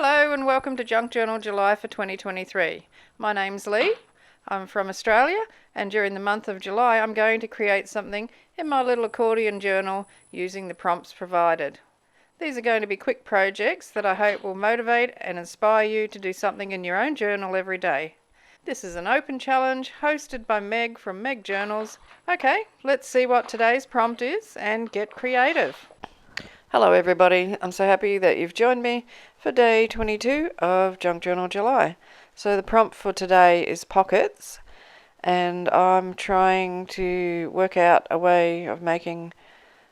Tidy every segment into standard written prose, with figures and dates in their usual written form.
Hello and welcome to Junk Journal July for 2023. My name's Leigh, I'm from Australia, and during the month of July I'm going to create something in my little accordion journal using the prompts provided. These are going to be quick projects that I hope will motivate and inspire you to do something in your own journal every day. This is an open challenge hosted by Meg from Meg Journals. Okay, let's see what today's prompt is and get creative. Hello everybody, I'm so happy that you've joined me for day 22 of Junk Journal July. So the prompt for today is pockets, and I'm trying to work out a way of making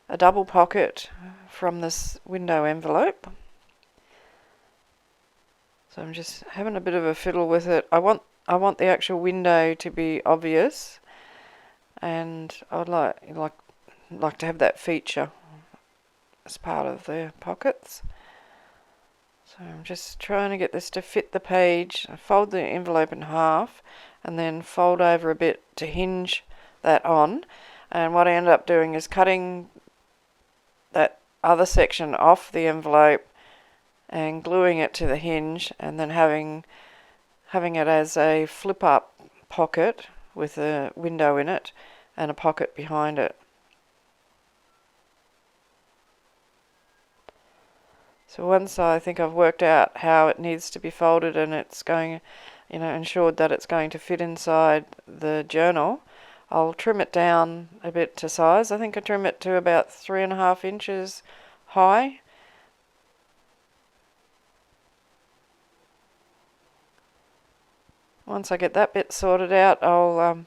a double pocket from this window envelope. So I'm just having a bit of a fiddle with it. I want the actual window to be obvious, and I'd like to have that feature as part of the pockets. So I'm just trying to get this to fit the page. I fold the envelope in half and then fold over a bit to hinge that on, and what I end up doing is cutting that other section off the envelope and gluing it to the hinge, and then having it as a flip up pocket with a window in it and a pocket behind it. So once I think I've worked out how it needs to be folded and it's going, ensured that it's going to fit inside the journal, I'll trim it down a bit to size. I think I trim it to about 3.5 inches high. Once I get that bit sorted out, I'll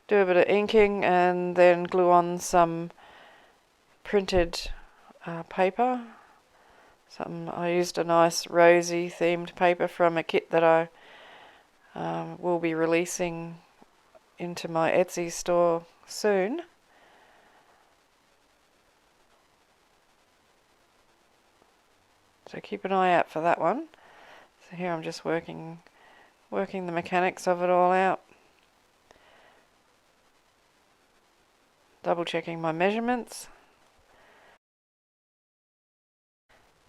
do a bit of inking and then glue on some printed paper. I used a nice rosy themed paper from a kit that I will be releasing into my Etsy store soon. So keep an eye out for that one. So here I'm just working the mechanics of it all out. Double checking my measurements.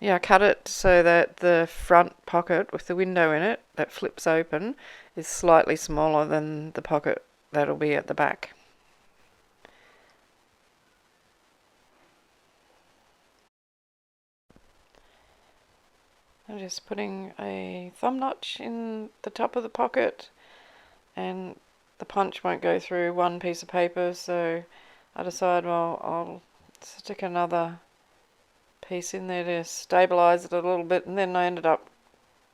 Yeah, I cut it so that the front pocket with the window in it that flips open is slightly smaller than the pocket that'll be at the back. I'm just putting a thumb notch in the top of the pocket, and the punch won't go through one piece of paper, so I decide, well, I'll stick another piece in there to stabilize it a little bit, and then I ended up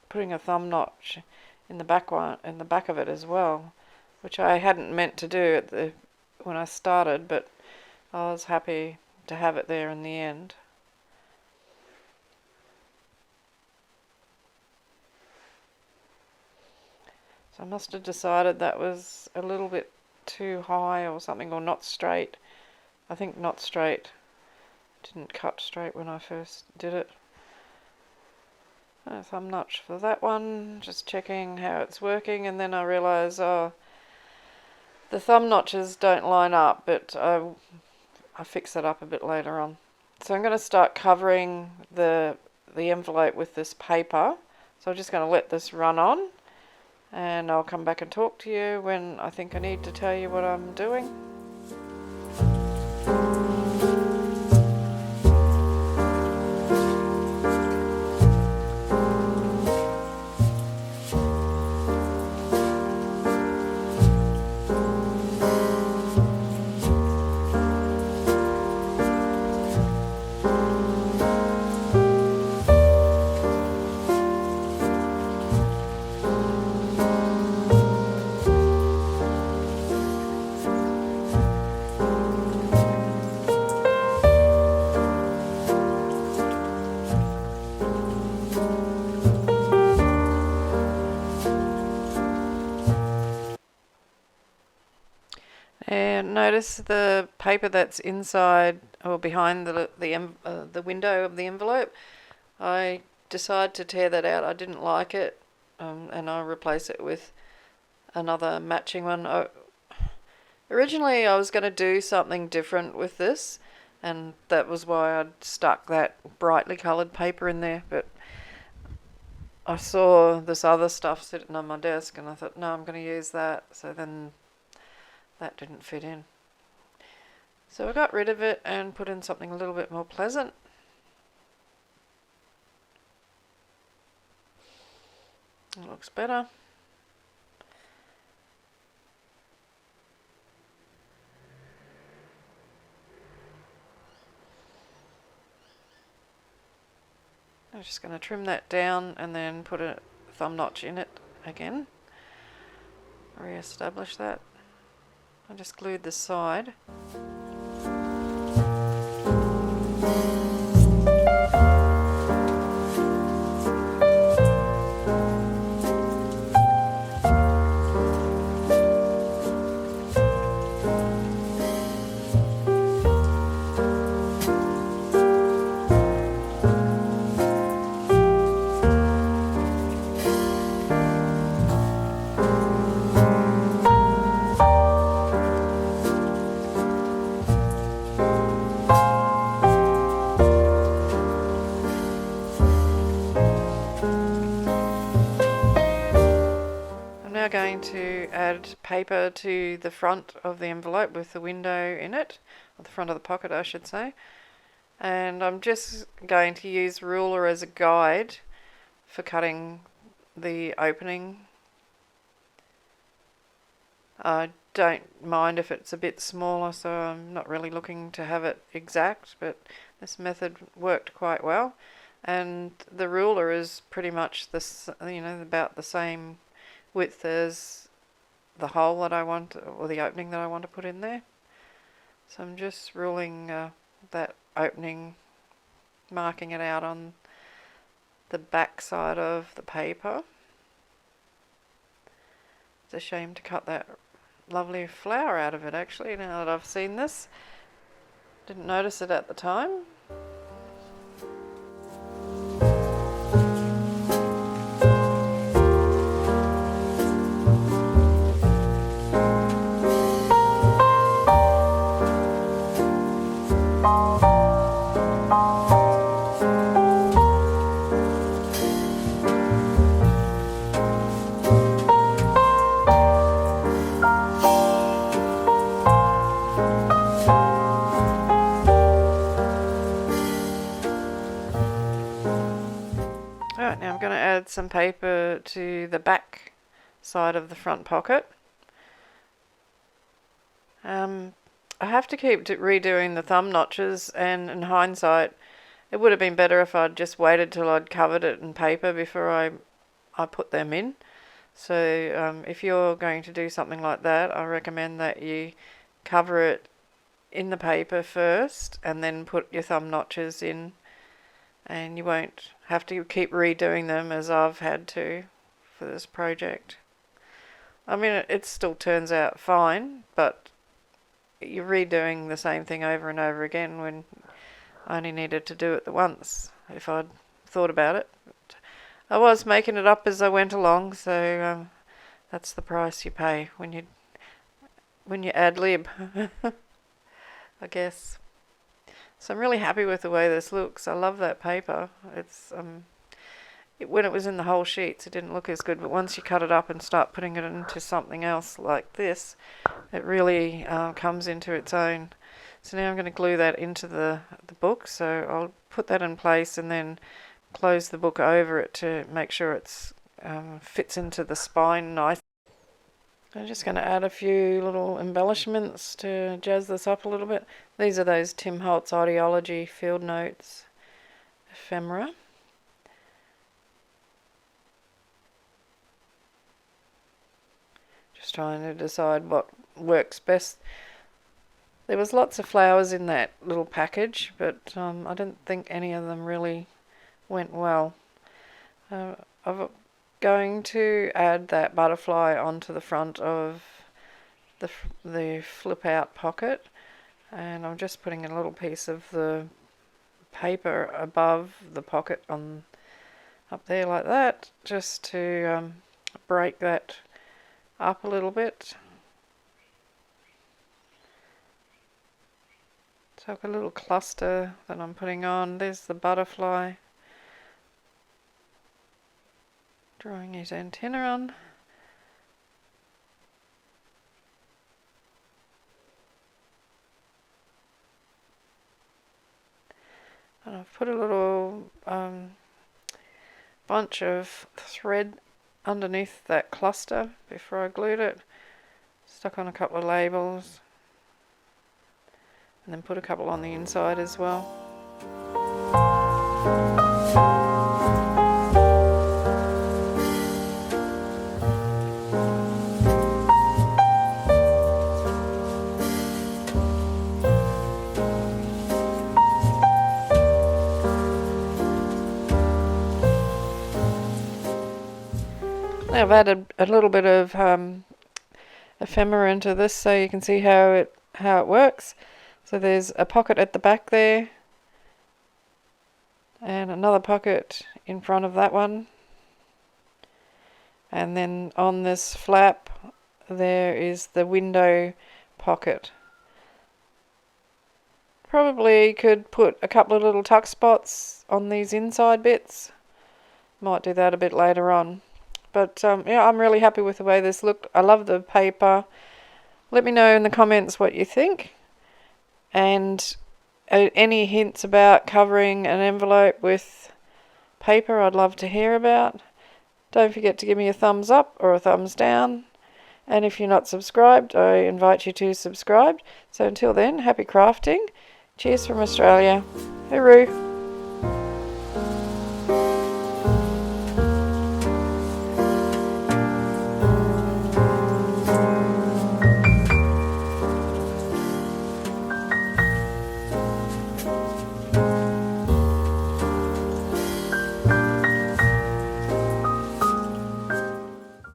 putting a thumb notch in the back of it as well, which I hadn't meant to do when I started, but I was happy to have it there in the end. So I must have decided that was a little bit too high or something, or not straight. I think not straight. Didn't cut straight when I first did it. A thumb notch for that one, just checking how it's working, and then I realise, the thumb notches don't line up, but I'll fix that up a bit later on. So I'm going to start covering the envelope with this paper. So I'm just going to let this run on, and I'll come back and talk to you when I think I need to tell you what I'm doing. And notice the paper that's inside or behind the window of the envelope. I decided to tear that out. I didn't like it, and I replace it with another matching one. Originally I was going to do something different with this, and that was why I'd stuck that brightly coloured paper in there, but I saw this other stuff sitting on my desk and I thought, no, I'm going to use that. So then that didn't fit in. So I got rid of it and put in something a little bit more pleasant. It looks better. I'm just going to trim that down and then put a thumb notch in it again. Re-establish that. I just glued the side. Now going to add paper to the front of the envelope with the window in it, or the front of the pocket I should say, and I'm just going to use ruler as a guide for cutting the opening. I don't mind if it's a bit smaller, so I'm not really looking to have it exact, but this method worked quite well, and the ruler is pretty much this, about the same width as the hole that I want, or the opening that I want to put in there. So I'm just ruling that opening, marking it out on the back side of the paper. It's a shame to cut that lovely flower out of it actually, now that I've seen this. Didn't notice it at the time. Alright, now I'm going to add some paper to the back side of the front pocket. I have to keep redoing the thumb notches, and in hindsight it would have been better if I'd just waited till I'd covered it in paper before I put them in. So if you're going to do something like that, I recommend that you cover it in the paper first and then put your thumb notches in, and you won't have to keep redoing them as I've had to for this project. I mean, it still turns out fine, but you're redoing the same thing over and over again when I only needed to do it the once if I'd thought about it. But I was making it up as I went along, so that's the price you pay when you ad lib, I guess. So I'm really happy with the way this looks. I love that paper. It's when it was in the whole sheets, it didn't look as good, but once you cut it up and start putting it into something else like this, it really comes into its own. So now I'm going to glue that into the book, so I'll put that in place and then close the book over it to make sure it's fits into the spine nice. I'm just going to add a few little embellishments to jazz this up a little bit. These are those Tim Holtz Ideology Field Notes ephemera. Just trying to decide what works best. There was lots of flowers in that little package, but I didn't think any of them really went well. I'm going to add that butterfly onto the front of the Flipout pocket, and I'm just putting a little piece of the paper above the pocket on up there like that, just to break that up a little bit. So I've got a little cluster that I'm putting on. There's the butterfly. Drawing his antenna on. And I've put a little bunch of thread underneath that cluster before I glued it. Stuck on a couple of labels. And then put a couple on the inside as well. Now I've added a little bit of ephemera into this so you can see how it works. So there's a pocket at the back there and another pocket in front of that one, and then on this flap there is the window pocket. Probably could put a couple of little tuck spots on these inside bits. Might do that a bit later on. But yeah, I'm really happy with the way this looked. I love the paper. Let me know in the comments what you think. And any hints about covering an envelope with paper, I'd love to hear about. Don't forget to give me a thumbs up or a thumbs down. And if you're not subscribed, I invite you to subscribe. So until then, happy crafting. Cheers from Australia. Hooroo.